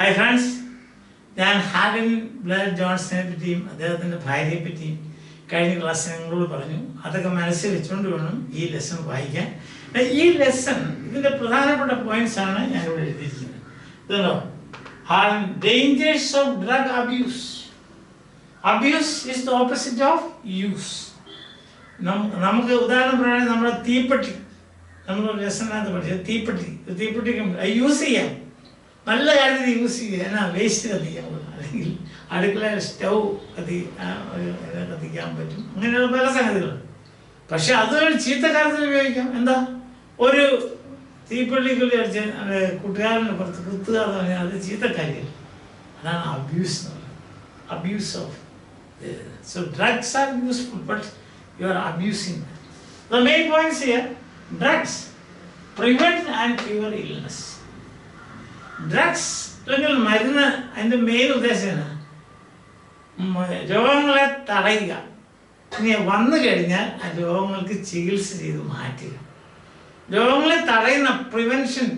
Hi friends, ഞാൻ ഹാവിൻ ബ്ലെയർ ജോൺസനെ പറ്റിയും അദ്ദേഹത്തിൻ്റെ ഭാര്യയെ പറ്റിയും കഴിഞ്ഞ ക്ലാസ്സിൽ നിങ്ങളോട് പറഞ്ഞു. അതൊക്കെ മനസ്സിൽ വെച്ചുകൊണ്ട് വേണം ഈ ലെസൺ വായിക്കാൻ. ഈ ലെസൺ ഇതിൻ്റെ പ്രധാനപ്പെട്ട പോയിന്റ്സ് ആണ് ഞാനിവിടെ എഴുതിയിരിക്കുന്നത്. ഇതല്ലോ, dangers of drug abuse. Abuse is the opposite of use. നമുക്ക് ഉദാഹരണം പറയുകയാണെങ്കിൽ നമ്മുടെ തീപ്പെട്ടി, നമ്മൾ ലെസണിനകത്ത് പഠിച്ചത് തീപ്പെട്ടിക്ക് യൂസ് ചെയ്യാം, നല്ല കാര്യത്തിൽ യൂസ് ചെയ്യുക, എന്നാൽ വേസ്റ്റ് കത്തിക്കാൻ പറ്റും, അല്ലെങ്കിൽ അടുക്കള സ്റ്റൗ കത്തിക്കാൻ പറ്റും, അങ്ങനെയുള്ള പല സംഗതികളുണ്ട്. പക്ഷെ അതുകൊണ്ട് ചീത്ത കാര്യത്തിൽ ഉപയോഗിക്കാം. എന്താ, ഒരു തീപ്പെട്ടിക്കുള്ളിൽ അടിച്ച് കൂട്ടുകാരനെ പുറത്ത് കുത്തുക എന്ന് പറഞ്ഞാൽ അത് ചീത്ത കാര്യം. അതാണ് അബ്യൂസ് എന്ന് പറയുന്നത്. Abuse of so drugs are useful, but you are abusing. The main points here: drugs prevent and cure illness. Drugs അല്ലെങ്കിൽ മരുന്ന്, അതിൻ്റെ മെയിൻ ഉദ്ദേശമാണ് രോഗങ്ങളെ തടയുക. ഇനി വന്നു കഴിഞ്ഞാൽ ആ രോഗങ്ങൾക്ക് ചികിത്സ ചെയ്ത് മാറ്റുക. രോഗങ്ങളെ തടയുന്ന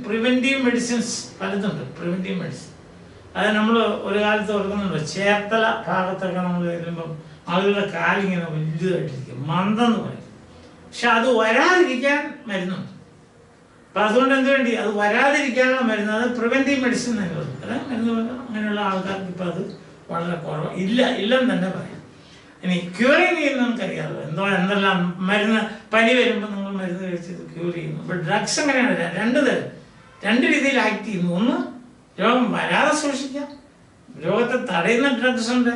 പ്രിവെൻറ്റീവ് മെഡിസിൻസ് പലതുണ്ട്. പ്രിവെൻറ്റീവ് മെഡിസിൻ അത് നമ്മൾ ഒരു കാലത്ത് ഓർക്കുന്നുണ്ടോ, ചേർത്തല ഭാഗത്തൊക്കെ നമ്മൾ വരുമ്പം ആളുകളുടെ കാലിങ്ങനെ വലുതായിട്ടിരിക്കും, മന്ദം എന്ന് പറയും. പക്ഷെ അത് വരാതിരിക്കാൻ മരുന്നുണ്ട്. അപ്പം അതുകൊണ്ട് എന്ത് വേണ്ടി, അത് വരാതിരിക്കാനുള്ള മരുന്ന്, അത് പ്രിവെൻറ്റീവ് മെഡിസിൻ തന്നെ പറയും. അല്ല മരുന്ന് അങ്ങനെയുള്ള ആൾക്കാർക്ക് ഇപ്പം അത് വളരെ കുറവ്, ഇല്ലെന്ന് തന്നെ പറയാം. ഇനി ക്യൂറിങ് ചെയ്യുന്ന നമുക്കറിയാമല്ലോ, എന്തെല്ലാം മരുന്ന്, പനി വരുമ്പോൾ നിങ്ങൾ മരുന്ന് കഴിച്ചത് ക്യൂർ ചെയ്യുന്നു. അപ്പോൾ ഡ്രഗ്സ് അങ്ങനെയാണ്, രണ്ട് രീതിയിൽ ആക്ട് ചെയ്യുന്നു. ഒന്ന്, രോഗം വരാതെ സൂക്ഷിക്കാം, രോഗത്തെ തടയുന്ന ഡ്രഗ്സ് ഉണ്ട്.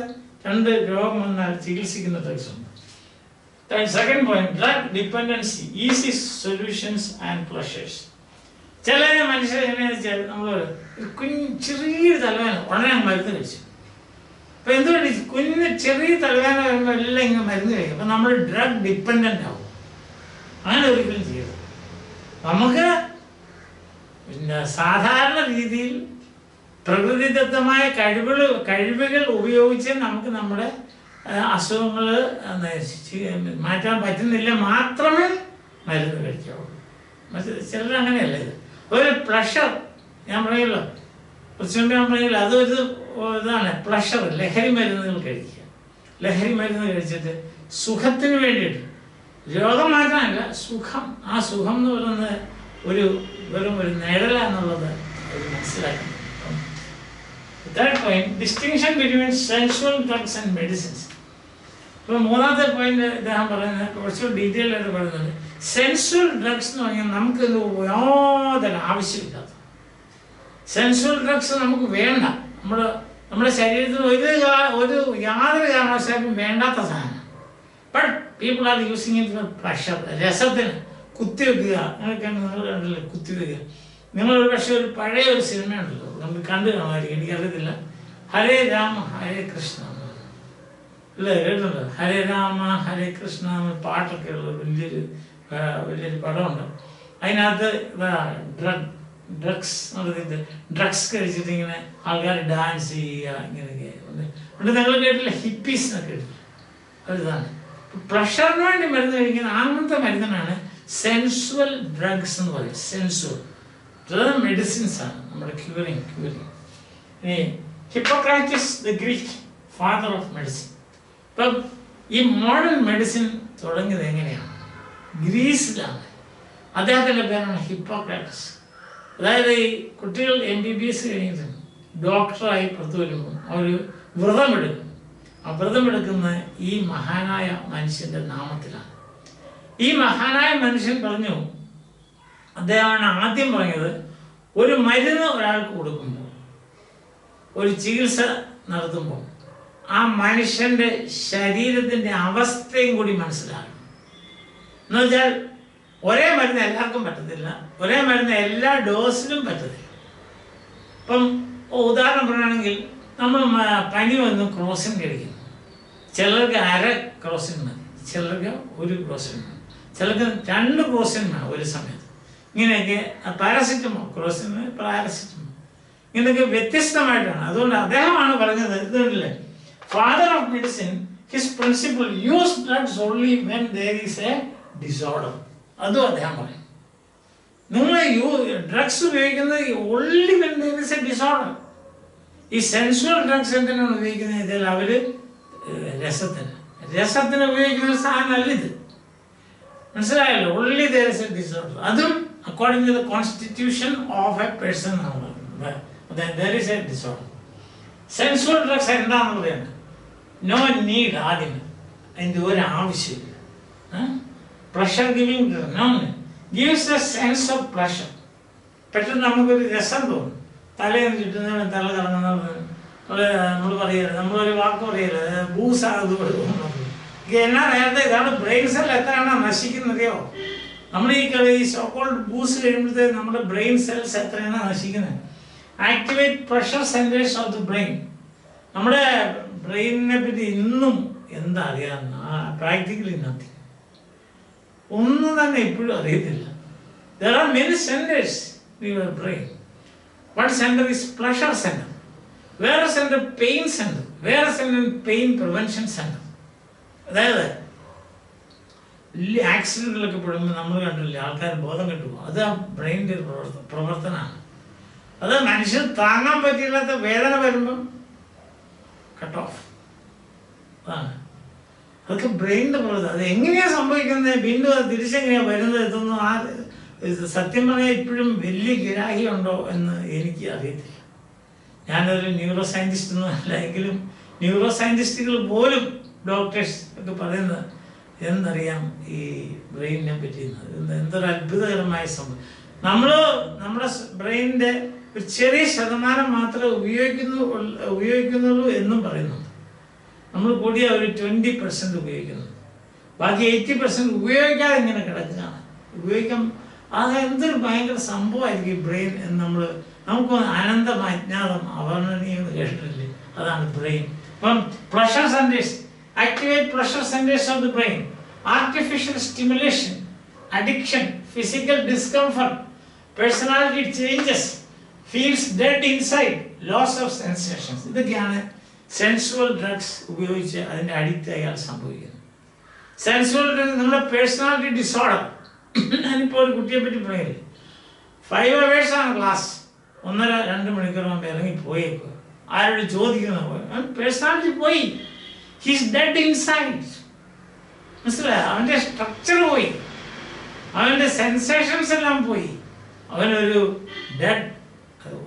രണ്ട്, രോഗം വന്നാൽ ചികിത്സിക്കുന്ന ഡ്രഗ്സ് ഉണ്ട്. Second point, drug dependency, easy solutions and pleasures. ചില മനുഷ്യർ എങ്ങനെയാണെന്ന് വെച്ചാൽ, നമ്മൾ ചെറിയൊരു തലവേദന ഉടനെ മരുന്ന് കഴിച്ചു. അപ്പം എന്തുകൊണ്ട് ചെറിയ തലവേദന വരുമ്പോൾ എല്ലാം ഇങ്ങനെ മരുന്ന് കഴിക്കും. അപ്പം നമ്മൾ ഡ്രഗ് ഡിപ്പെൻഡൻ്റ് ആവും. അങ്ങനെ ഒരിക്കലും ചെയ്യരുത്. നമുക്ക് പിന്നെ സാധാരണ രീതിയിൽ പ്രകൃതിദത്തമായ കഴിവുകൾ ഉപയോഗിച്ച് നമുക്ക് നമ്മുടെ അസുഖങ്ങൾ മാറ്റാൻ പറ്റുന്നില്ല മാത്രമേ മരുന്ന് കഴിക്കാവുള്ളൂ. ചിലർ അങ്ങനെയല്ല. ഇത് ഒരു പ്ലഷർ, ഞാൻ പറയല്ലോ, കുറച്ച് മുമ്പ് ഞാൻ പറയില്ല, അതൊരു ഇതാണ് പ്ലഷർ. ലഹരി മരുന്നുകൾ കഴിക്കുക. ലഹരി മരുന്ന് കഴിച്ചിട്ട് സുഖത്തിന് വേണ്ടിയിട്ട്, രോഗം മാറ്റാനല്ല, സുഖം. ആ സുഖം എന്ന് പറയുന്നത് വെറും ഒരു നിഴലാന്നുള്ളത് മനസ്സിലാക്കണം. Third point, distinction between sensual drugs and medicines. ഇപ്പോൾ മൂന്നാമത്തെ പോയിന്റ് ഇദ്ദേഹം പറയുന്നത് കുറച്ചുകൂടി ഡീറ്റെയിൽ ആയിട്ട് പറയുന്നത്, സെൻസുവൽ ഡ്രഗ്സ് എന്ന് പറഞ്ഞാൽ നമുക്ക് യാതൊരു ആവശ്യമില്ലാത്ത സെൻസുവൽ ഡ്രഗ്സ് നമുക്ക് വേണ്ട. നമ്മുടെ ശരീരത്തിൽ യാതൊരു കാരണവശാലും വേണ്ടാത്ത സാധനം. But people are using it for pleasure, രസത്തിന്, കുത്തിവെക്കുക. അങ്ങനെയൊക്കെയാണ് നിങ്ങൾ കണ്ടില്ലേ, കുത്തിവെക്കുക. നിങ്ങളൊരു പക്ഷേ ഒരു പഴയ ഒരു സിനിമയുണ്ടല്ലോ, നമുക്ക് കണ്ടു കാണുമായിരിക്കും, എനിക്കറിയത്തില്ല, ഹരേ രാമ ഹരേ കൃഷ്ണ അല്ലേ, കേട്ടിട്ടുണ്ടോ? ഹരേ രാമ ഹരേ കൃഷ്ണ എന്ന പാട്ടൊക്കെ ഉള്ള വലിയൊരു പടമുണ്ട്. അതിനകത്ത് ഡ്രഗ്സ് കഴിച്ചിട്ട് ഇങ്ങനെ ആൾക്കാർ ഡാൻസ് ചെയ്യുക, ഇങ്ങനെയൊക്കെ ഉണ്ട്. നിങ്ങൾ കേട്ടില്ല, ഹിപ്പീസിനൊക്കെ കേട്ടില്ല, അതിതാണ്. പ്ലഷറിന് വേണ്ടി മരുന്ന് കഴിക്കുന്ന അങ്ങനത്തെ മരുന്നിനാണ് സെൻസുവൽ ഡ്രഗ്സ് എന്ന് പറയും. സെൻസുവൽ മെഡിസിൻസ് ആണ് നമ്മുടെ ക്യൂറിങ്. ഇനി Hippocrates, the Greek father of medicine. ഇപ്പം ഈ മോഡേൺ മെഡിസിൻ തുടങ്ങിയത് എങ്ങനെയാണ്? ഗ്രീസിലാണ്. അദ്ദേഹത്തിൻ്റെ പേരാണ് ഹിപ്പോക്രാറ്റസ്. അതായത് ഈ കുട്ടികൾ MBBS കഴിഞ്ഞിട്ട് ഡോക്ടറായി പുറത്തു വരുമ്പോൾ അവർ വ്രതമെടുക്കും. ആ വ്രതമെടുക്കുന്ന ഈ മഹാനായ മനുഷ്യൻ്റെ നാമത്തിലാണ്. ഈ മഹാനായ മനുഷ്യൻ പറഞ്ഞു, അദ്ദേഹമാണ് ആദ്യം പറഞ്ഞത്, ഒരു മരുന്ന് ഒരാൾക്ക് കൊടുക്കുമ്പോൾ, ഒരു ചികിത്സ നടത്തുമ്പോൾ ആ മനുഷ്യൻ്റെ ശരീരത്തിൻ്റെ അവസ്ഥയും കൂടി മനസ്സിലാക്കണം. എന്ന് വെച്ചാൽ ഒരേ മരുന്ന് എല്ലാവർക്കും പറ്റത്തില്ല, ഒരേ മരുന്ന് എല്ലാ ഡോസിലും പറ്റത്തില്ല. ഇപ്പം ഉദാഹരണം പറയുകയാണെങ്കിൽ, നമ്മൾ പനി വന്ന് ക്രോസിൻ കഴിക്കുന്നു. ചിലർക്ക് അര ക്രോസിൻ മതി, ചിലർക്ക് ഒരു ക്രോസിൻ മതി, ചിലർക്ക് 2 ക്രോസിൻ വേണം ഒരു സമയത്ത്. ഇങ്ങനെയൊക്കെ പാരസിറ്റമോൾ, ക്രോസിന് പാരസിറ്റമോൾ, ഇങ്ങനെയൊക്കെ വ്യത്യസ്തമായിട്ടാണ്. അതുകൊണ്ട് അദ്ദേഹമാണ് പറഞ്ഞത്, ഇതല്ലേ, father of medicine, his principle, use drugs only when there is a disorder. അതും അദ്ദേഹം പറയും. നിങ്ങൾ ഡ്രഗ്സ് ഉപയോഗിക്കുന്നത് only when there is a disorder. ഈ സെൻസുവൽ ഡ്രഗ്സ് എന്തിനാണ് ഉപയോഗിക്കുന്നത് വെച്ചാൽ അവർ രസത്തിന് ഉപയോഗിക്കുന്ന ഒരു സാധനമല്ല ഇത്. മനസ്സിലായല്ലോ? Only there is a disorder. അതും according to the constitution of a person ആണ്. there is a disorder. Sensual drugs എന്താണെന്ന് പറയുന്നത് നോ നീഡ്. ആദ്യം അതിൻ്റെ ഒരു ആവശ്യമില്ല. Pleasure giving gives a sense of pleasure. പെട്ടെന്ന് നമുക്കൊരു രസം തോന്നും. തലയിൽ ചുറ്റുന്ന തല കറങ്ങുന്ന നമ്മൾ പറയരുത്, നമ്മളൊരു വാക്ക് പറയരുത്, ബൂസാകത് എന്നാ നേരത്തെ ഇതാണ് ബ്രെയിൻ സെൽ എത്രയാണോ നശിക്കുന്നതെയോ. നമ്മൾ ഈ സോക്കോൾഡ് ബൂസ് കഴിയുമ്പോഴത്തേക്ക് നമ്മുടെ ബ്രെയിൻ സെൽസ് എത്രയാണ് നശിക്കുന്നത്. Activate pressure centres of the brain. നമ്മുടെ ബ്രെയിനിനെ പറ്റി ഇന്നും എന്താ അറിയാവുന്ന പ്രാക്ടിക്കലി നത്തിങ്. ഒന്നും തന്നെ ഇപ്പോഴും അറിയത്തില്ല. There are many centers in your brain. One center is pleasure center. Where is center pain center? Where is center pain prevention center? അതായത് വലിയ ആക്സിഡൻറ്റിലൊക്കെ പെടുമ്പോൾ നമ്മൾ കണ്ടില്ലേ ആൾക്കാർ ബോധം കിട്ടുമോ? അത് ആ ബ്രെയിനിൻ്റെ പ്രവർത്തനമാണ്. അത് മനുഷ്യൻ താങ്ങാൻ പറ്റില്ലാത്ത വേദന വരുമ്പം കട്ട് ഓഫ്. അതാണ് അതൊക്കെ ബ്രെയിനിൻ്റെ പ്രവർത്തനം. അത് എങ്ങനെയാണ് സംഭവിക്കുന്നത്, വീണ്ടും അത് തിരിച്ചെങ്ങനെയാണ് വരുന്നത്, ഇതൊന്നും ആ സത്യം പറഞ്ഞാൽ ഇപ്പോഴും വലിയ ഗ്രാഹ്യമുണ്ടോ എന്ന് എനിക്ക് അറിയത്തില്ല. ഞാനൊരു ന്യൂറോ സയൻറ്റിസ്റ്റ് ഒന്നും അല്ല, എങ്കിലും ന്യൂറോ സയൻറ്റിസ്റ്റുകൾ പോലും ഡോക്ടേഴ്സ് ഒക്കെ പറയുന്നത് എന്തറിയാം ഈ ബ്രെയിനിനെ പറ്റി. എന്തൊരു അത്ഭുതകരമായ സംഭവം. നമ്മുടെ ബ്രെയിനിൻ്റെ ഒരു ചെറിയ ശതമാനം മാത്രമേ ഉപയോഗിക്കുന്നുള്ളൂ എന്നും പറയുന്നുണ്ട്. നമ്മൾ കൂടിയ ഒരു 20% ഉപയോഗിക്കുന്നത്, ബാക്കി 80% ഉപയോഗിക്കാതെ ഇങ്ങനെ കിടക്കുകയാണ്. ഉപയോഗിക്കാൻ അത് എന്തൊരു ഭയങ്കര സംഭവമായിരിക്കും ഈ ബ്രെയിൻ എന്ന് നമുക്ക് അനന്തം അജ്ഞാതം അവർണ്ണനീയം കേട്ടിട്ടില്ലേ? അതാണ് ബ്രെയിൻ. അപ്പം pleasure centres, activate pleasure centres of the brain, artificial stimulation, addiction, physical discomfort, personality changes, feels dead inside, loss of sensations. ഇതൊക്കെയാണ് സെൻസുവൽ ഡ്രഗ്സ് ഉപയോഗിച്ച് അതിൻ്റെ അഡിക്റ്റ് അയാൾ സംഭവിക്കുന്നത്. സെൻസുവൽ ഡ്രഗ്സ് നമ്മുടെ പേഴ്സണാലിറ്റി ഡിസോർഡർ. ഞാനിപ്പോൾ ഒരു കുട്ടിയെ പറ്റി പറയില്ലേ, 5 hours ക്ലാസ്, 1.5-2 മണിക്കൂർ മുമ്പ് ഇറങ്ങി പോയേക്കുക. ആരോട് ചോദിക്കുന്ന പേഴ്സണാലിറ്റി പോയി. He's dead inside. മനസ്സിലായോ? അവൻ്റെ സ്ട്രക്ചർ പോയി, അവൻ്റെ സെൻസേഷൻസ് എല്ലാം പോയി. അവനൊരു ഡെഡ്,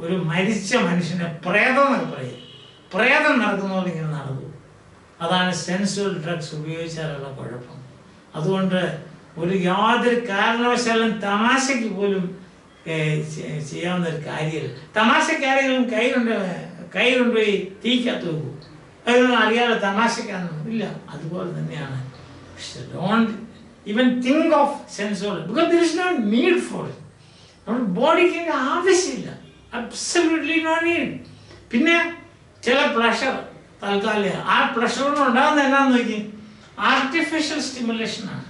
ഒരു മരിച്ച മനുഷ്യനെ പ്രേതം എന്നൊക്കെ പറയും. പ്രേതം നടക്കുന്നതുകൊണ്ട് ഇങ്ങനെ നടന്നു. അതാണ് സെൻസുവൽ ഡ്രഗ്സ് ഉപയോഗിച്ചാലുള്ള കുഴപ്പം. അതുകൊണ്ട് യാതൊരു കാരണവശാലും തമാശയ്ക്ക് പോലും ചെയ്യാവുന്ന ഒരു കാര്യമില്ല. തമാശയ്ക്ക് ആരെങ്കിലും കൈ കൊണ്ടുപോയി തീക്കകത്ത് വെക്കും, അതൊന്നും അറിയാതെ തമാശക്കാണെന്നും ഇല്ല. അതുപോലെ തന്നെയാണ് don't even think of sensual, because there is no need for it. നമ്മുടെ ബോഡിക്ക് ആവശ്യമില്ല, അബ്സല്യൂട്ട്ലി നോ നീഡ്. പിന്നെ ചില പ്ലഷർ തൽക്കാലം, ആ പ്ലഷർ കൊണ്ട് ഉണ്ടാകുന്ന എന്നാന്ന് നോക്കി, ആർട്ടിഫിഷ്യൽ സ്റ്റിമുലേഷനാണ്.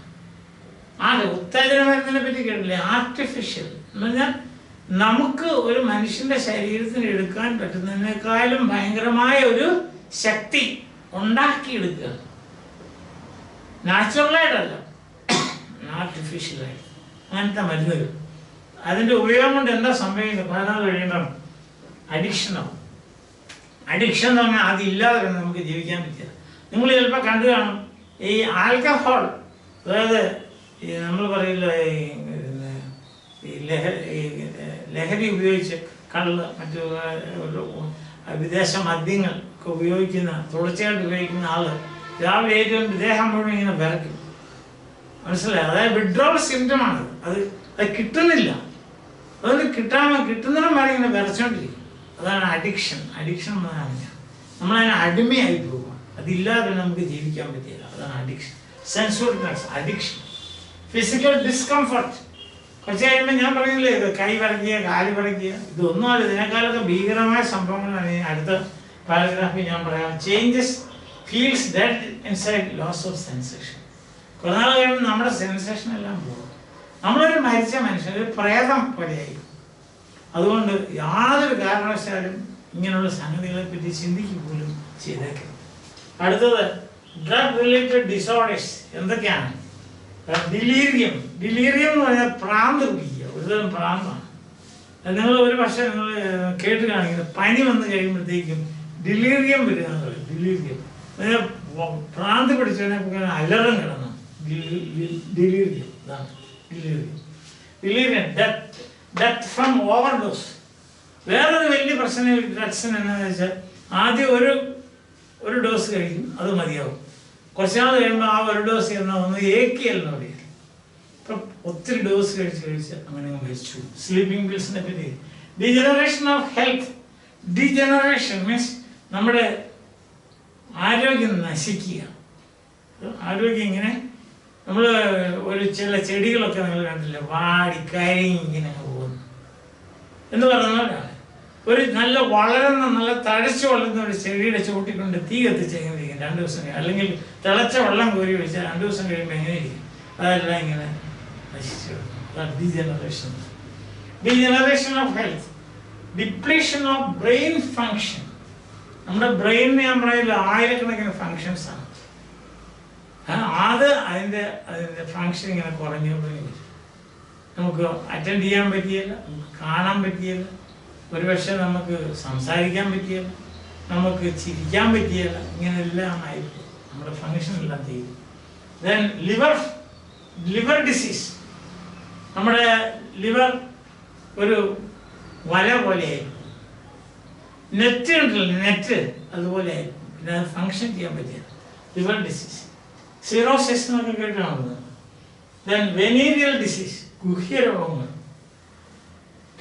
ഉത്തേജന മരുന്നിനെ പറ്റി കേട്ടില്ലേ? ആർട്ടിഫിഷ്യൽ എന്ന് പറഞ്ഞാൽ നമുക്ക് ഒരു മനുഷ്യന്റെ ശരീരത്തിന് എടുക്കാൻ പറ്റുന്നതിനേക്കാളും ഭയങ്കരമായ ഒരു ശക്തി ഉണ്ടാക്കിയെടുക്കുക. നാച്ചുറലായിട്ടല്ല, ആർട്ടിഫിഷ്യലായിട്ട്. അങ്ങനത്തെ മരുന്നുകൾ, അതിൻ്റെ ഉപയോഗം കൊണ്ട് എന്താ സംഭവിക്കുന്നത്? 14 കഴിയുമ്പം അഡിക്ഷനാവും. അഡിക്ഷൻ എന്ന് പറഞ്ഞാൽ അതില്ലാതെ നമുക്ക് ജീവിക്കാൻ പറ്റില്ല. നിങ്ങൾ ചിലപ്പോൾ കണ്ടു കാണും, ഈ ആൽക്കഹോൾ, അതായത് ഈ നമ്മൾ പറയില്ല ഈ ലഹരി ഉപയോഗിച്ച് കള്ള്, മറ്റു വിദേശ മദ്യങ്ങൾ ഒക്കെ ഉപയോഗിക്കുന്ന, തുടർച്ചയായിട്ട് ഉപയോഗിക്കുന്ന ആള് രാവിലെ ഏറ്റവും ദേഹം മുഴുവൻ ഇങ്ങനെ വിറയ്ക്കും. മനസ്സിലായി? അതായത് വിഡ്രോൾ സിംറ്റമാണ്. അത് കിട്ടുന്നില്ല. അതൊന്ന് കിട്ടുന്നിടം വരെ ഇങ്ങനെ വിറച്ചോണ്ടിരിക്കും. അതാണ് അഡിക്ഷൻ. അഡിക്ഷൻ എന്നതാണ് നമ്മളതിനെ അടിമയായി പോകുക. അതില്ലാതെ നമുക്ക് ജീവിക്കാൻ പറ്റില്ല. അതാണ് addiction. Sensual drugs addiction. Physical discomfort. കുറച്ച് കഴിയുമ്പോൾ ഞാൻ പറയുന്നില്ലേ, ഇത് കൈ വിറയ്ക്കുക, കാല് വിറയ്ക്കുക, ഇതൊന്നും അല്ല, ഇതിനേക്കാളൊക്കെ ഭീകരമായ സംഭവങ്ങളാണ് അടുത്ത പാരഗ്രാഫിൽ ഞാൻ പറയാം. Changes, feels dead inside, loss of sensation. കുറേ നാൾ കഴിയുമ്പോൾ നമ്മുടെ സെൻസേഷൻ എല്ലാം പോകും. നമ്മളൊരു മരിച്ച മനുഷ്യൻ, ഒരു പ്രേതം പോലെയായി. അതുകൊണ്ട് യാതൊരു കാരണവശാലും ഇങ്ങനെയുള്ള സംഗതികളെ പറ്റി ചിന്തിക്കുക പോലും ചെയ്തേക്കരുത്. അടുത്തത് ഡ്രഗ് റിലേറ്റഡ് ഡിസോർഡേഴ്സ് എന്തൊക്കെയാണ്? ഡിലീരിയം. ഡിലീരിയം എന്ന് പറഞ്ഞാൽ ഭ്രാന്ത് പിടിക്കുക, ഒരുതരം ഭ്രാന്താണ്. നിങ്ങൾ ഒരു പക്ഷേ നിങ്ങൾ കേട്ട് കാണിക്കുന്നത് പനി വന്ന് കഴിയുമ്പോഴത്തേക്കും ഡിലീറിയം വരിക എന്ന് പറയും. ഡിലീറിയം ഭ്രാന്തി പിടിച്ചതിനെ അലറും കിടന്നു. ഡിലീറിയം ഇതാണ് delirium. Delirium death from overdose. വേറൊരു വലിയ പ്രശ്നം ഡ്രഗ്സിന് എന്താണെന്ന് വെച്ചാൽ ആദ്യം ഒരു ഡോസ് കഴിക്കും, അത് മതിയാവും. കുറച്ചാൾ കഴിയുമ്പോൾ ആ ഒരു ഡോസ് ഒന്ന് ഏക്കിയല്ലെന്ന് പറയും. ഇപ്പം ഒത്തിരി ഡോസ് കഴിച്ച് അങ്ങനെ മരിച്ചു. സ്ലീപ്പിംഗ് പിൽസിനെ പറ്റി degeneration of health. Degeneration means നമ്മുടെ ആരോഗ്യം നശിക്കുക. ആരോഗ്യം ഇങ്ങനെ നമ്മൾ ചില ചെടികളൊക്കെ നിങ്ങൾ കണ്ടില്ല, വാടി കരിഞ്ഞ് ഇങ്ങനെ പോകുന്നു എന്ന് പറഞ്ഞാൽ ഒരു നല്ല തഴച്ചു വളരുന്ന ഒരു ചെടിയുടെ ചൂട്ടിക്കൊണ്ട് തീ കത്തിച്ച് എങ്ങനെ ഇരിക്കും 2 ദിവസം കഴിയും. അല്ലെങ്കിൽ തിളച്ച വെള്ളം കോരി ഒഴിച്ചാൽ 2 ദിവസം കഴിയുമ്പോൾ എങ്ങനെ ഇരിക്കും? അതെല്ലാം ഇങ്ങനെ നശിച്ചു. Degeneration. Degeneration of health. Depletion of brain function. നമ്മുടെ ബ്രെയിനിന് ഞാൻ പറയുന്നത് ആയിരക്കണക്കിന് ഫങ്ഷൻസ് ആണ്. അതിൻ്റെ ഫങ്ഷൻ ഇങ്ങനെ കുറഞ്ഞു വരും. നമുക്ക് അറ്റൻഡ് ചെയ്യാൻ പറ്റിയില്ല, നമുക്ക് കാണാൻ പറ്റിയില്ല, ഒരുപക്ഷെ നമുക്ക് സംസാരിക്കാൻ പറ്റിയില്ല, നമുക്ക് ചിരിക്കാൻ പറ്റിയില്ല. ഇങ്ങനെല്ലാം ആയിരിക്കും നമ്മുടെ ഫങ്ഷൻ എല്ലാം ചെയ്യും. Then liver disease. നമ്മുടെ ലിവർ ഒരു വല പോലെയായിരിക്കും. നെറ്റ് ഉണ്ടല്ലോ, നെറ്റ് അതുപോലെ ആയിരിക്കും. പിന്നെ അത് ഫങ്ഷൻ ചെയ്യാൻ പറ്റില്ല. Liver disease. സിറോസിസ് എന്നൊക്കെ കേട്ടാണത്. ദെൻ വെനീരിയൽ ഡിസീസ്, ഗുഹ്യരോഗങ്ങൾ.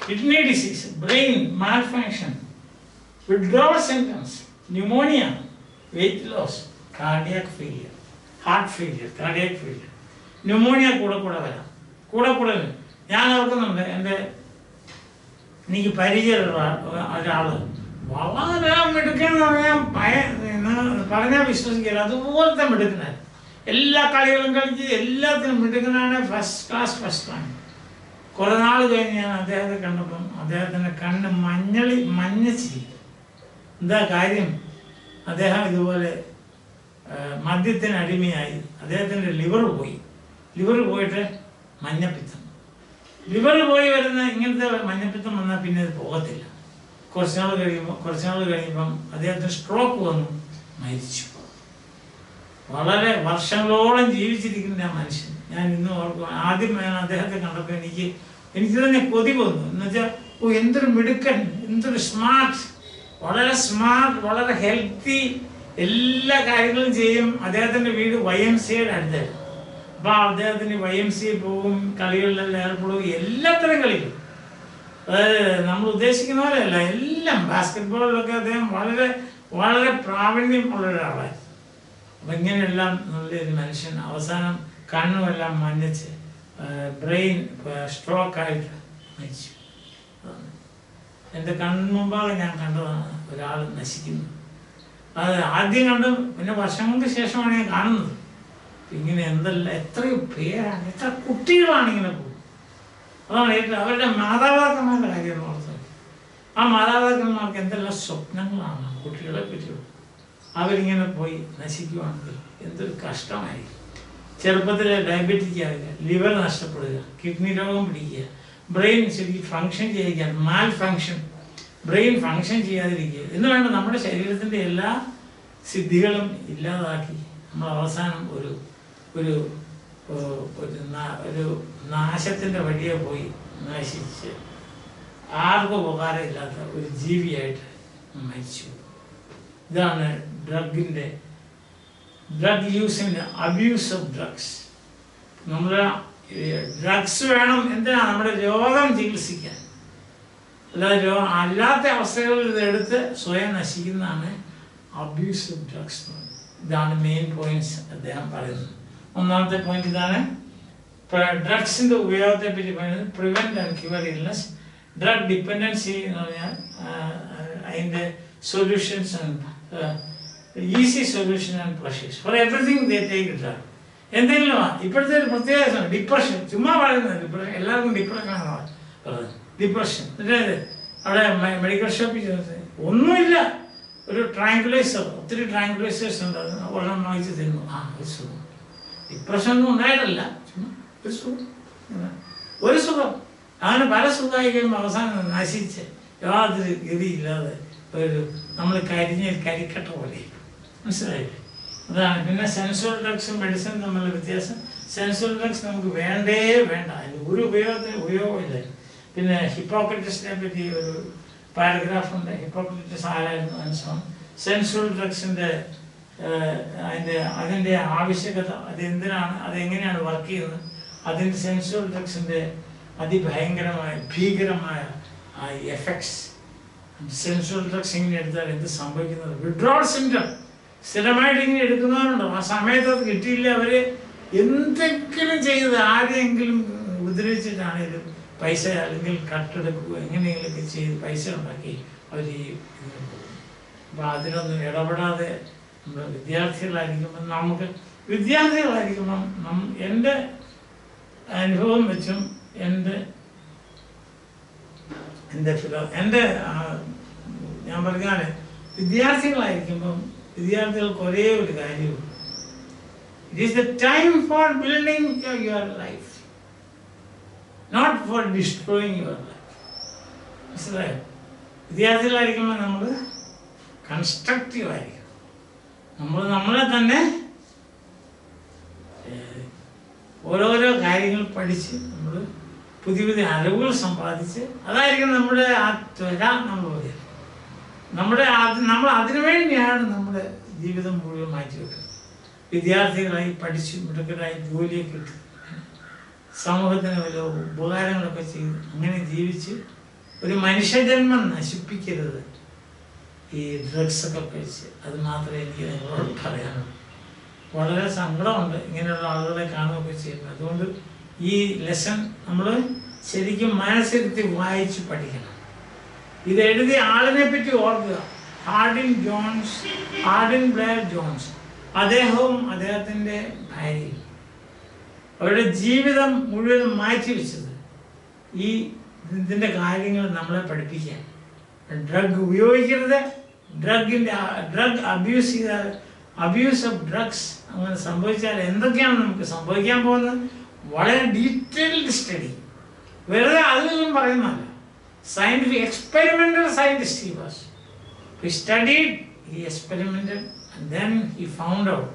Kidney disease, brain malfunction, withdrawal symptoms, pneumonia, weight loss, cardiac failure, heart failure, cardiac failure. Pneumonia കൂടെ വരാം. കൂടെ ഞാൻ ഓർക്കുന്നുണ്ട്, എനിക്ക് പരിചയമുള്ള ഒരാൾ വളരെ മിടുക്കെന്ന് പറഞ്ഞാൽ വിശ്വസിക്കില്ല, അതുപോലത്തെ മിടുക്കനാണ്. എല്ലാ കളികളും കളിച്ച് എല്ലാത്തിനും മിടുക്കനാണ്. First class. കുറെ നാൾ കഴിഞ്ഞ് ഞാൻ അദ്ദേഹത്തെ കണ്ടപ്പം അദ്ദേഹത്തിൻ്റെ കണ്ണ് മഞ്ഞച്ചിരി. എന്താ കാര്യം? അദ്ദേഹം ഇതുപോലെ മദ്യത്തിന് അടിമയായി. അദ്ദേഹത്തിൻ്റെ ലിവർ പോയിട്ട് മഞ്ഞപ്പിത്തം. ലിവർ പോയി വരുന്ന ഇങ്ങനത്തെ മഞ്ഞപ്പിത്തം വന്നാൽ പിന്നെ അത് പോകത്തില്ല. കുറച്ച് നാൾ കഴിയുമ്പം അദ്ദേഹത്തിന് സ്ട്രോക്ക് വന്നു, മരിച്ചു. വളരെ വർഷങ്ങളോളം ജീവിച്ചിരിക്കുന്ന ആ മനുഷ്യൻ. ഞാൻ ഇന്ന് ഓർക്കും, ആദ്യം ഞാൻ അദ്ദേഹത്തെ കണ്ടപ്പോൾ എനിക്ക് തന്നെ കൊതി വന്നു. എന്നുവെച്ചാൽ എന്തൊരു മിടുക്കൻ, എന്തൊരു സ്മാർട്ട്, വളരെ ഹെൽത്തി, എല്ലാ കാര്യങ്ങളും ചെയ്യും. അദ്ദേഹത്തിൻ്റെ വീട് YMCA അടുത്തായിരുന്നു. അപ്പോൾ അദ്ദേഹത്തിന് YMCA പോകും, കളികളിലെല്ലാം ഏർപ്പെടും, എല്ലാത്തരം കളിക്കും. അതായത് നമ്മൾ ഉദ്ദേശിക്കുന്ന പോലെയല്ല, എല്ലാം ബാസ്കറ്റ്ബോളിലൊക്കെ അദ്ദേഹം വളരെ പ്രാവീണ്യം ഉള്ള ഒരാളായിരുന്നു. അപ്പം ഇങ്ങനെയെല്ലാം നല്ലൊരു മനുഷ്യൻ അവസാനം കണ്ണുമെല്ലാം മഞ്ഞച്ച് ബ്രെയിൻ സ്ട്രോക്കായിട്ട് മരിച്ചു. എൻ്റെ കൺമുമ്പാകെ ഞാൻ കണ്ടതാണ് ഒരാൾ നശിക്കുന്നത്. അത് ആദ്യം കണ്ട് പിന്നെ വർഷങ്ങൾക്ക് ശേഷമാണ് ഞാൻ കാണുന്നത്. ഇങ്ങനെ എത്രയോ പേരാണ്, എത്ര കുട്ടികളാണ് ഇങ്ങനെ പോകുന്നത്. അതാണ് അവരുടെ മാതാപിതാക്കന്മാരുടെ കാര്യം ഓർത്തത്. ആ മാതാപിതാക്കന്മാർക്ക് എന്തെല്ലാം സ്വപ്നങ്ങളാണ് കുട്ടികളെ പറ്റിയുള്ളത്. അവരിങ്ങനെ പോയി നശിക്കുവാണെങ്കിൽ എന്തൊരു കഷ്ടമായിരിക്കും. ചെറുപ്പത്തിൽ ഡയബറ്റിക് ആവുക, ലിവർ നഷ്ടപ്പെടുക, കിഡ്നി രോഗം പിടിക്കുക, ബ്രെയിൻ ശരിക്കും ഫങ്ഷൻ ചെയ്യാൻ മാൽ ഫങ്ഷൻ, ബ്രെയിൻ ഫങ്ഷൻ ചെയ്യാതിരിക്കുക എന്ന് വേണ്ട നമ്മുടെ ശരീരത്തിൻ്റെ എല്ലാ സിദ്ധികളും ഇല്ലാതാക്കി നമ്മൾ അവസാനം ഒരു നാശത്തിൻ്റെ വഴിയെ പോയി നശിച്ച് ആർക്കും ഉപകാരമില്ലാത്ത ഒരു ജീവിയായിട്ട് മരിച്ചു. ഇതാണ് ഡ്രഗ് യൂസിൻ്റെ അബ്യൂസ് ഓഫ് ഡ്രഗ്സ്. നമ്മൾ ഡ്രഗ്സ് വേണം എന്തിനാ? നമ്മുടെ രോഗം ചികിത്സിക്കാൻ. അല്ലാത്ത അവസ്ഥകളിൽ ഇതെടുത്ത് സ്വയം നശിക്കുന്നതാണ് അബ്യൂസ് ഓഫ് ഡ്രഗ്സ്. ഇതാണ് മെയിൻ പോയിന്റ്സ് അദ്ദേഹം പറയുന്നത്. ഒന്നാമത്തെ പോയിന്റ് ഇതാണ്, ഡ്രഗ്സിൻ്റെ ഉപയോഗത്തെ പറ്റി പറയുന്നത്. Prevent and cure illness. Drug dependency എന്ന് പറഞ്ഞാൽ അതിൻ്റെ solutions easy solution and pleasures for everything they take drug. എന്തെങ്കിലും ഇപ്പോഴത്തെ ഒരു പ്രത്യേകത ഡിപ്രഷൻ. ചുമ്മാ പറയുന്നത് ഡിപ്രഷൻ, എല്ലാവർക്കും ഡിപ്രഷനാണ് പറയുന്നത്. ഡിപ്രഷൻ അവിടെ മെഡിക്കൽ ഷോപ്പിൽ ചെന്നത് ഒന്നുമില്ല, ഒരു ട്രാങ്കുലൈസർ, ഒത്തിരി ട്രാങ്കുലൈസേഴ്സ് ഉണ്ട്, ഒരെണ്ണം വാങ്ങിച്ച് തരുന്നു. ഒരു സുഖം. ഡിപ്രഷൻ ഒന്നും ഉണ്ടായിട്ടല്ല, ചുമ്മാ ഒരു സുഖം. അങ്ങനെ പല സുഖമായിക്കും അവസാനം നശിച്ച് യാതൊരു ഗതിയില്ലാതെ ഒരു നമ്മൾ കരിക്കട്ട പോലെ. മനസ്സിലായില്ലേ? അതാണ്. പിന്നെ സെൻസുവൽ ഡ്രഗ്സും മെഡിസിൻ തമ്മിലുള്ള വ്യത്യാസം. സെൻസുവൽ ഡ്രഗ്സ് നമുക്ക് വേണ്ട, അതിന് ഒരു ഉപയോഗമില്ല. പിന്നെ ഹിപ്പോക്രറ്റസിനെ പറ്റി ഒരു പാരഗ്രാഫുണ്ട്. ഹിപ്പോക്രറ്റസ് ആരായിരുന്നു മനസ്സിലാവും. സെൻസുവൽ ഡ്രഗ്സിൻ്റെ അതിൻ്റെ ആവശ്യകത, അതെന്തിനാണ്, അതെങ്ങനെയാണ് വർക്ക് ചെയ്യുന്നത്, അതിൻ്റെ സെൻസുവൽ ഡ്രഗ്സിൻ്റെ ഭീകരമായ എഫക്ട്സ്. സെൻസുവൽ ഡ്രഗ്സ് ഇങ്ങനെ എടുത്താൽ എന്ത് സംഭവിക്കുന്നത്? വിഡ്രോൾ സിംറ്റം സ്ഥിരമായിട്ട് ഇങ്ങനെ എടുക്കുന്നവരുണ്ടോ, ആ സമയത്ത് അത് കിട്ടിയില്ല, അവർ എന്തെങ്കിലും ചെയ്ത് ആരെയെങ്കിലും ഉപദ്രവിച്ചിട്ടാണെങ്കിലും പൈസ അല്ലെങ്കിൽ കട്ടെടുക്കുക എങ്ങനെയെങ്കിലുമൊക്കെ ചെയ്ത് പൈസ ഉണ്ടാക്കി അവർ ഈ അപ്പോൾ അതിനൊന്നും ഇടപെടാതെ നമ്മൾ വിദ്യാർത്ഥികളായിരിക്കുമ്പം എൻ്റെ അനുഭവം വെച്ചും ഞാൻ പറഞ്ഞാൽ വിദ്യാർത്ഥികളായിരിക്കുമ്പം വിദ്യാർത്ഥികൾക്ക് ഒരേ ഒരു കാര്യവും, it is the time for building your life, not for destroying your life. മനസ്സിലായോ? വിദ്യാർത്ഥികളായിരിക്കുമ്പോൾ നമ്മൾ കൺസ്ട്രക്റ്റീവായിരിക്കും. നമ്മളെ തന്നെ ഓരോരോ കാര്യങ്ങൾ പഠിച്ച് നമ്മൾ പുതിയ പുതിയ അറിവുകൾ സമ്പാദിച്ച് അതായിരിക്കും നമ്മുടെ ആ ത്വര. നമ്മൾ അതിനുവേണ്ടിയാണ് നമ്മുടെ ജീവിതം മുഴുവൻ മാറ്റിവെക്കുന്നത്. വിദ്യാർത്ഥികളായി പഠിച്ച് മിടുക്കരായി ജോലിയൊക്കെ കിട്ടും, സമൂഹത്തിന് വല്ല ഉപകാരങ്ങളൊക്കെ ചെയ്ത് അങ്ങനെ ജീവിച്ച് ഒരു മനുഷ്യജന്മം നശിപ്പിക്കരുത് ഈ ഡ്രഗ്സൊക്കെ കഴിച്ച്. അത് മാത്രമേ എനിക്ക് നിങ്ങളോട് പറയാനുള്ളൂ. വളരെ സങ്കടമുണ്ട് ഇങ്ങനെയുള്ള ആളുകളെ കാണുകയൊക്കെ ചെയ്യുന്നത്. അതുകൊണ്ട് ഈ ലെസൺ നമ്മൾ ശരിക്കും മനസ്സിരുത്തി വായിച്ച് പഠിക്കണം. ഇത് എഴുതിയ ആളിനെ പറ്റി ഓർക്കുക, ഹാർഡിൻ ബ്ലെയർ ജോൺസ്. അദ്ദേഹവും അദ്ദേഹത്തിൻ്റെ ഭാര്യയും അവരുടെ ജീവിതം മുഴുവൻ മാറ്റിവെച്ചത് ഇതിൻ്റെ കാര്യങ്ങൾ നമ്മളെ പഠിപ്പിക്കാൻ. ഡ്രഗ് ഉപയോഗിക്കരുത്, ഡ്രഗ് അബ്യൂസ് ഓഫ് ഡ്രഗ്സ് അങ്ങനെ സംഭവിച്ചാൽ എന്തൊക്കെയാണ് നമുക്ക് സംഭവിക്കാൻ പോകുന്നത്, വളരെ ഡീറ്റെയിൽഡ് സ്റ്റഡി. വെറുതെ അതിലൊന്നും പറയുന്നതല്ല. scientific experimental scientist he was. He studied, he experimented, and then he found out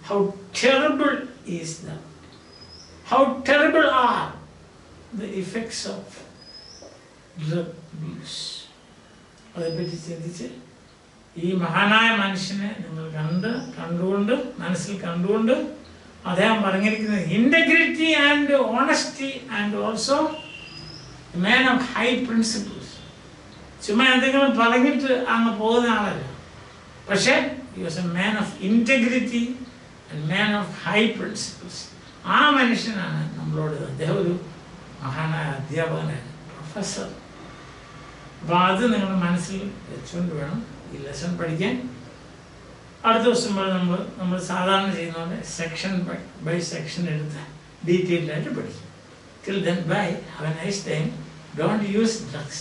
how terrible are the effects of drug abuse. അതേപ്പറ്റി ചിന്തിച്ച് ഈ മഹാനായ മനുഷ്യനെ നിങ്ങൾ മനസ്സിൽ കണ്ടുകൊണ്ട് അദ്ദേഹം പറഞ്ഞിരിക്കുന്നത് integrity and honesty and also man of high principles. ചുമ്മാ എന്തെങ്കിലും പറഞ്ഞിട്ട് അങ്ങ് പോകുന്ന ആളല്ല. പക്ഷേ he was a man of integrity and man of high principles. ആ മനുഷ്യനാണ് നമ്മളോട്. അദ്ദേഹം ഒരു മഹാനായ അധ്യാപകനാണ്, പ്രൊഫസർ. അപ്പോൾ അത് നിങ്ങൾ മനസ്സിൽ വെച്ചുകൊണ്ട് വേണം ഈ ലെസൺ പഠിക്കാൻ. അടുത്ത ദിവസം വരെ നമ്മൾ സാധാരണ ചെയ്യുന്നതുകൊണ്ട് സെക്ഷൻ ബൈ സെക്ഷൻ എടുത്ത് ഡീറ്റെയിൽഡായിട്ട് പഠിക്കും. Till then, bye. Have a nice time. Don't use drugs.